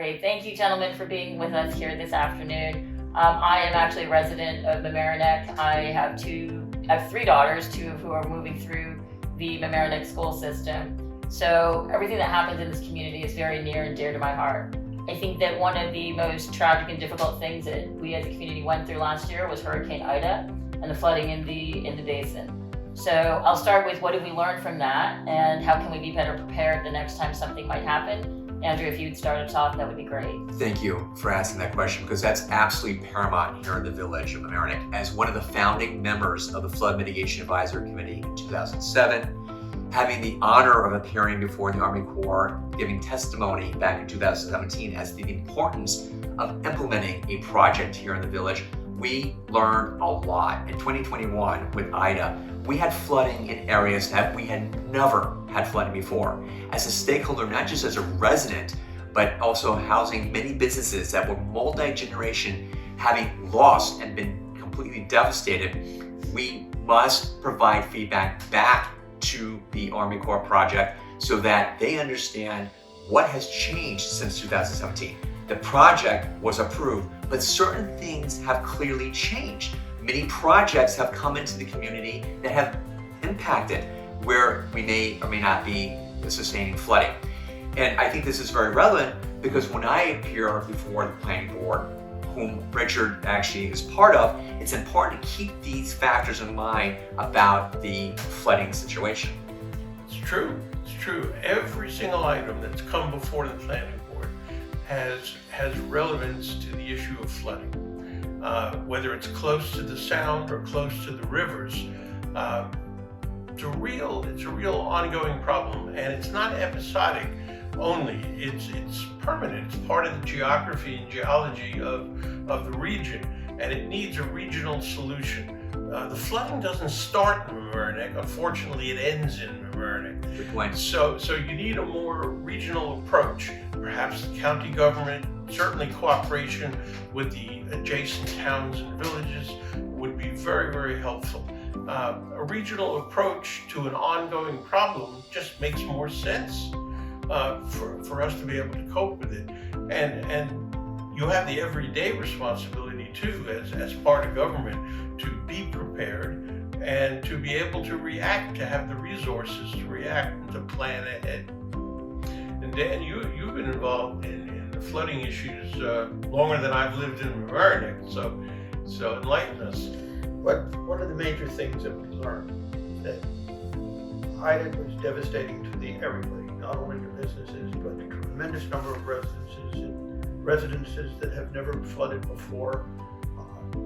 Great. Thank you, gentlemen, for being with us here this afternoon. I am actually a resident of Mamaroneck. I have 3 daughters, 2 of who are moving through the Mamaroneck school system. So everything that happens in this community is very near and dear to my heart. I think that one of the most tragic and difficult things that we as a community went through last year was Hurricane Ida and the flooding in the basin. So I'll start with what did we learn from that and how can we be better prepared the next time something might happen? Andrew, if you'd start us off, that would be great. Thank you for asking that question, because that's absolutely paramount here in the Village of Mamaroneck. As one of the founding members of the Flood Mitigation Advisory Committee in 2007, having the honor of appearing before the Army Corps, giving testimony back in 2017 as to the importance of implementing a project here in the village, we learned a lot. In 2021 with Ida, we had flooding in areas that we had never had flooding before. As a stakeholder, not just as a resident, but also housing many businesses that were multi-generation, having lost and been completely devastated, we must provide feedback back to the Army Corps project so that they understand what has changed since 2017. The project was approved, but certain things have clearly changed. Many projects have come into the community that have impacted where we may or may not be sustaining flooding. And I think this is very relevant because when I appear before the planning board, whom Richard actually is part of, it's important to keep these factors in mind about the flooding situation. It's true. Every single item that's come before the planning board has relevance to the issue of flooding. Whether it's close to the sound or close to the rivers, it's a real ongoing problem, and it's not episodic only. It's permanent. It's part of the geography and geology of the region, and it needs a regional solution. The flooding doesn't start in Mamaroneck. Unfortunately, it ends in Mamaroneck. Good point. So you need a more regional approach. Perhaps the county government, certainly cooperation with the adjacent towns and villages would be very, very helpful. A regional approach to an ongoing problem just makes more sense for us to be able to cope with it. And you have the everyday responsibility too, as part of government, to be prepared and to be able to react, to have the resources to react and to plan ahead. And Dan, you've been involved in the flooding issues longer than I've lived in Mamaroneck, so enlighten us. But one of the major things that we learned that Ida was devastating to everybody, not only the businesses, but the tremendous number of residences that have never flooded before.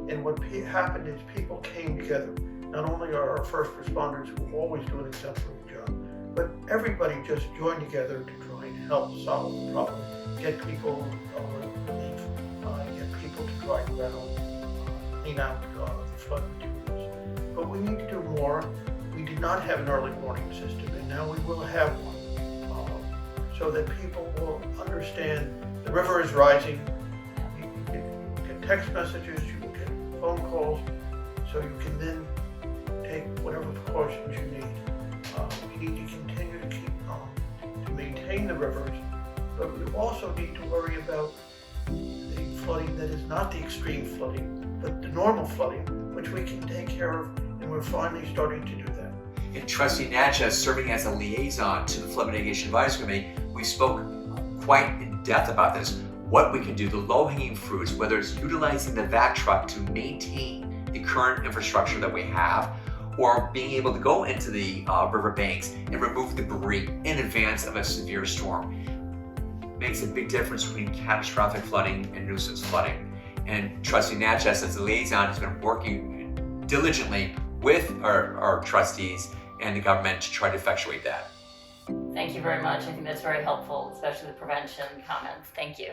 And what happened is people came together. Not only are our first responders, who always do an exceptional job, but everybody just joined together to try and help solve the problem, get people relief, get people to try and clean out the flood materials. But we need to do more. We did not have an early warning system, and now we will have one, so that people will understand the river is rising. You get text messages, you will get phone calls, so you can then take whatever precautions you need. We need to continue to keep to maintain the rivers, but we also need to worry about the flooding that is not the extreme flooding, but the normal flooding, which we can take care of, and we're finally starting to do that. And Trustee Natchez, serving as a liaison to the Flood Mitigation Advisory Committee, we spoke quite in depth about this. What we can do, the low-hanging fruits, whether it's utilizing the vac truck to maintain the current infrastructure that we have, or being able to go into the river banks and remove debris in advance of a severe storm, makes a big difference between catastrophic flooding and nuisance flooding. And Trustee Natchez, as a liaison, has been working diligently with our trustees and the government to try to effectuate that. Thank you very much. I think that's very helpful, especially the prevention comments. Thank you.